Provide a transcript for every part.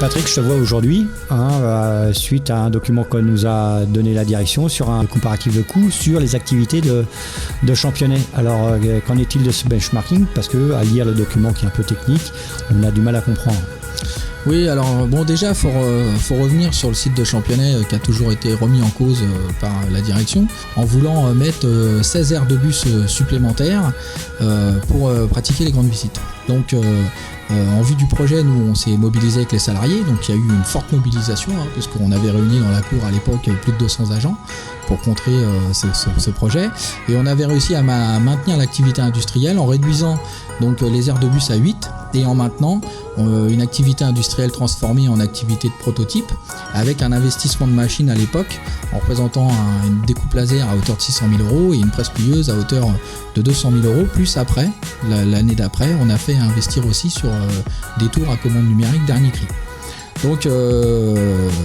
Patrick, je te vois aujourd'hui, suite à un document que nous a donné la direction sur un comparatif de coûts sur les activités de Championnet. Alors, qu'en est-il de ce benchmarking? Parce que à lire le document qui est un peu technique, on a du mal à comprendre. Oui, alors bon, déjà faut revenir sur le site de Championnet qui a toujours été remis en cause par la direction en voulant mettre 16 aires de bus supplémentaires pour pratiquer les grandes visites. Donc en vue du projet, nous on s'est mobilisé avec les salariés, donc il y a eu une forte mobilisation puisqu'on avait réuni dans la cour à l'époque plus de 200 agents pour contrer ce projet, et on avait réussi à maintenir l'activité industrielle en réduisant donc les aires de bus à 8 et en maintenant une activité industrielle transformée en activité de prototype avec un investissement de machines à l'époque en représentant une découpe laser à hauteur de 600 000 € et une presse plieuse à hauteur de 200 000 €, plus après, l'année d'après, on a fait investir aussi sur des tours à commande numérique dernier cri. Donc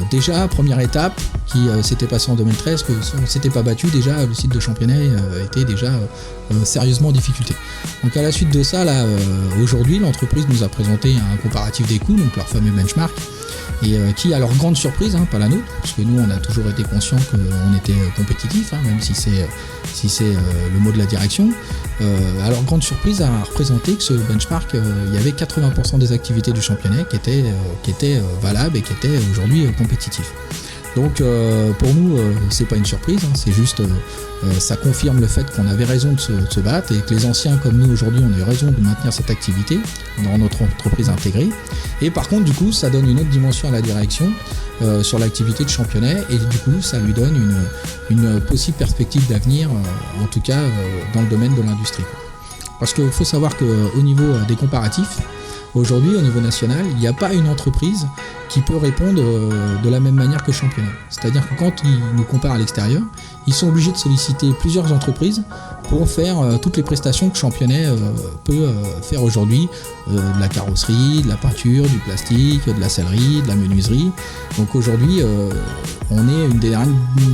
déjà, première étape qui s'était passée en 2013, que si on ne s'était pas battu, déjà le site de Championnet était déjà sérieusement en difficulté. Donc à la suite de ça, là, aujourd'hui, l'entreprise nous a présenté un comparatif des coûts, donc leur fameux benchmark, et qui, à leur grande surprise, pas la nôtre, parce que nous on a toujours été conscients qu'on était compétitif, même si c'est le mot de la direction, à leur grande surprise a représenté que ce benchmark, il y avait 80% des activités du Championnet qui étaient valables et qui étaient aujourd'hui compétitifs. Donc pour nous, c'est pas une surprise, c'est juste ça confirme le fait qu'on avait raison de se battre et que les anciens comme nous aujourd'hui on a eu raison de maintenir cette activité dans notre entreprise intégrée. Et par contre du coup ça donne une autre dimension à la direction sur l'activité de Championnet, et du coup ça lui donne une possible perspective d'avenir, en tout cas dans le domaine de l'industrie. Parce qu'il faut savoir qu'au niveau des comparatifs, aujourd'hui, au niveau national, il n'y a pas une entreprise qui peut répondre de la même manière que Championnet. C'est-à-dire que quand ils nous comparent à l'extérieur, ils sont obligés de solliciter plusieurs entreprises pour faire toutes les prestations que Championnet peut faire aujourd'hui, de la carrosserie, de la peinture, du plastique, de la sellerie, de la menuiserie. Donc aujourd'hui, on est une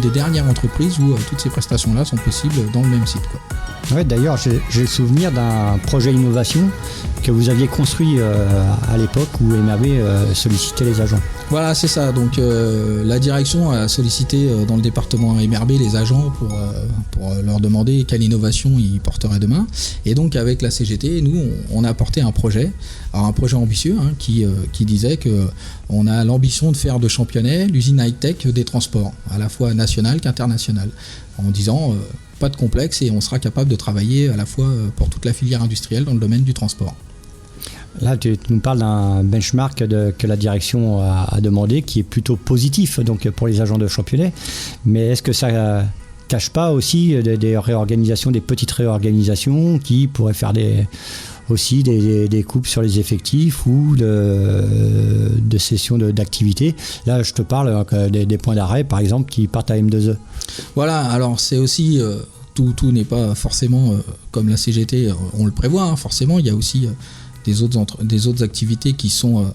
des dernières entreprises où toutes ces prestations-là sont possibles dans le même site, quoi. Ouais, d'ailleurs, j'ai le souvenir d'un projet innovation que vous aviez construit à l'époque où MRB sollicitait les agents. Voilà, c'est ça. Donc la direction a sollicité dans le département MRB les agents pour leur demander quelle innovation ils porteraient demain. Et donc avec la CGT, nous, on a apporté un projet ambitieux qui disait qu'on a l'ambition de faire de Championnet l'usine high-tech des transports, à la fois nationale qu'internationale, en disant pas de complexe et on sera capable de travailler à la fois pour toute la filière industrielle dans le domaine du transport. Là, tu nous parles d'un benchmark que la direction a demandé, qui est plutôt positif donc, pour les agents de Championnet. Mais est-ce que ça cache pas aussi des réorganisations, des petites réorganisations qui pourraient faire des coupes sur les effectifs ou de cession d'activité? Là, je te parle des points d'arrêt, par exemple, qui partent à M2E. Voilà, alors c'est aussi... Tout n'est pas forcément comme la CGT, on le prévoit, forcément, il y a aussi... des autres activités qui sont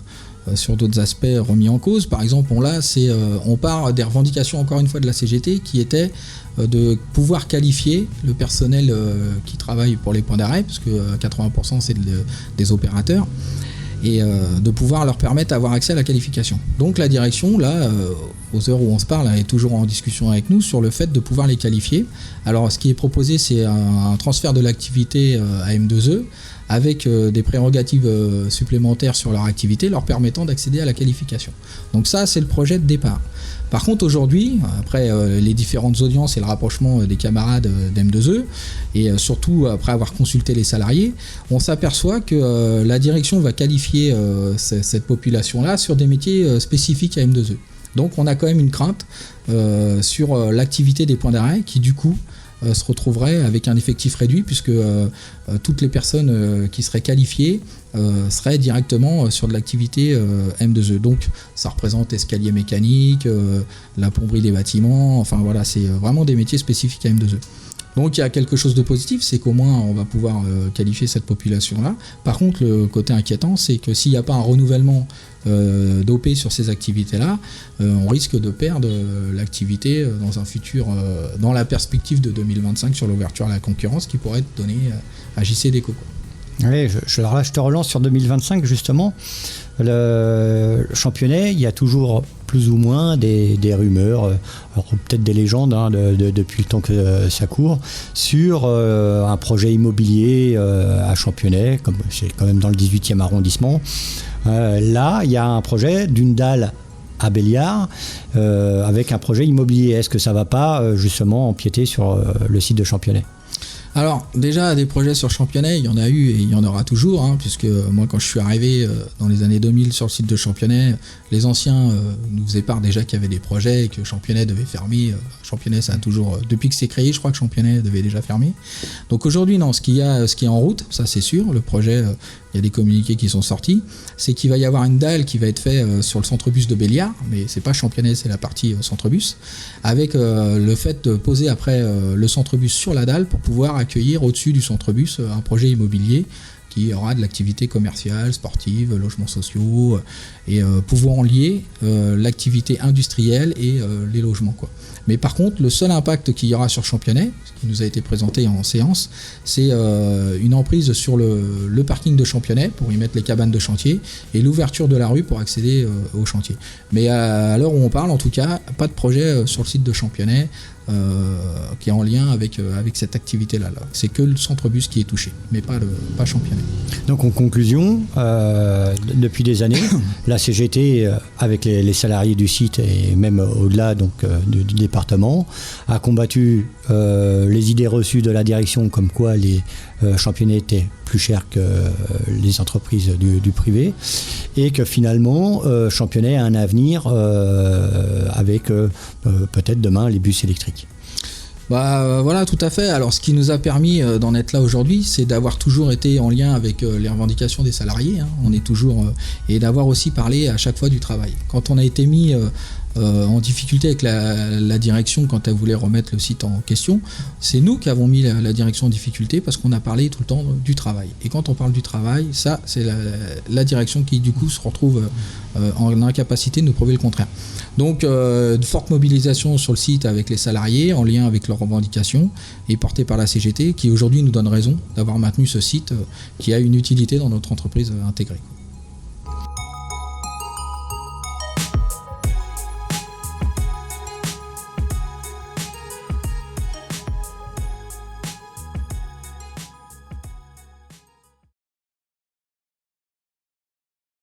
sur d'autres aspects remis en cause. Par exemple, on part des revendications encore une fois de la CGT qui étaient de pouvoir qualifier le personnel qui travaille pour les points d'arrêt, parce que 80% c'est des opérateurs, et de pouvoir leur permettre d'avoir accès à la qualification. Donc la direction, là, aux heures où on se parle, est toujours en discussion avec nous sur le fait de pouvoir les qualifier. Alors ce qui est proposé, c'est un transfert de l'activité à M2E, avec des prérogatives supplémentaires sur leur activité, leur permettant d'accéder à la qualification. Donc ça, c'est le projet de départ. Par contre, aujourd'hui, après les différentes audiences et le rapprochement des camarades d'M2E, et surtout après avoir consulté les salariés, on s'aperçoit que la direction va qualifier cette population-là sur des métiers spécifiques à M2E. Donc on a quand même une crainte sur l'activité des points d'arrêt qui, du coup, se retrouverait avec un effectif réduit, puisque toutes les personnes qui seraient qualifiées seraient directement sur de l'activité M2E. Donc ça représente escalier mécanique, la plomberie des bâtiments, enfin voilà, c'est vraiment des métiers spécifiques à M2E. Donc il y a quelque chose de positif, c'est qu'au moins on va pouvoir qualifier cette population-là. Par contre, le côté inquiétant, c'est que s'il n'y a pas un renouvellement d'OP sur ces activités-là, on risque de perdre l'activité dans un futur, dans la perspective de 2025 sur l'ouverture à la concurrence qui pourrait être donnée à JC Déco. Oui, alors là, je te relance sur 2025 justement. Le Championnet, il y a toujours plus ou moins des rumeurs, alors peut-être des légendes depuis le temps que ça court, sur un projet immobilier à Championnet, comme c'est quand même dans le 18e arrondissement. Là, il y a un projet d'une dalle à Belliard avec un projet immobilier. Est-ce que ça ne va pas justement empiéter sur le site de Championnet ? Alors déjà des projets sur Championnet, il y en a eu et il y en aura toujours, puisque moi quand je suis arrivé dans les années 2000 sur le site de Championnet, les anciens nous faisaient part déjà qu'il y avait des projets et que Championnet devait fermer. Championnet, ça a toujours, depuis que c'est créé, je crois que Championnet devait déjà fermer. Donc aujourd'hui non, ce qui est en route, ça c'est sûr, le projet, il y a des communiqués qui sont sortis, c'est qu'il va y avoir une dalle qui va être faite sur le centre-bus de Belliard, mais c'est pas Championnet, c'est la partie centre-bus, avec le fait de poser après le centre-bus sur la dalle pour pouvoir accueillir au-dessus du centre-bus un projet immobilier qui aura de l'activité commerciale, sportive, logements sociaux, et pouvant lier l'activité industrielle et les logements, quoi. Mais par contre, le seul impact qu'il y aura sur Championnet, ce qui nous a été présenté en séance, c'est une emprise sur le parking de Championnet pour y mettre les cabanes de chantier et l'ouverture de la rue pour accéder au chantier. Mais à l'heure où on parle, en tout cas, pas de projet sur le site de Championnet qui est en lien avec cette activité-là. C'est que le centre-bus qui est touché, mais pas Championnet. Donc en conclusion, depuis des années, la CGT, avec les salariés du site et même au-delà du département, a combattu les idées reçues de la direction comme quoi les Championnet étaient plus chers que les entreprises du privé et que finalement Championnet a un avenir avec peut-être demain les bus électriques. Voilà, tout à fait. Alors ce qui nous a permis d'en être là aujourd'hui, c'est d'avoir toujours été en lien avec les revendications des salariés, on est toujours et d'avoir aussi parlé à chaque fois du travail. Quand on a été mis en difficulté avec la direction quand elle voulait remettre le site en question, c'est nous qui avons mis la direction en difficulté parce qu'on a parlé tout le temps du travail. Et quand on parle du travail, ça c'est la direction qui du coup se retrouve en incapacité de nous prouver le contraire. Donc de forte mobilisation sur le site avec les salariés en lien avec leurs revendications et portée par la CGT qui aujourd'hui nous donne raison d'avoir maintenu ce site qui a une utilité dans notre entreprise intégrée.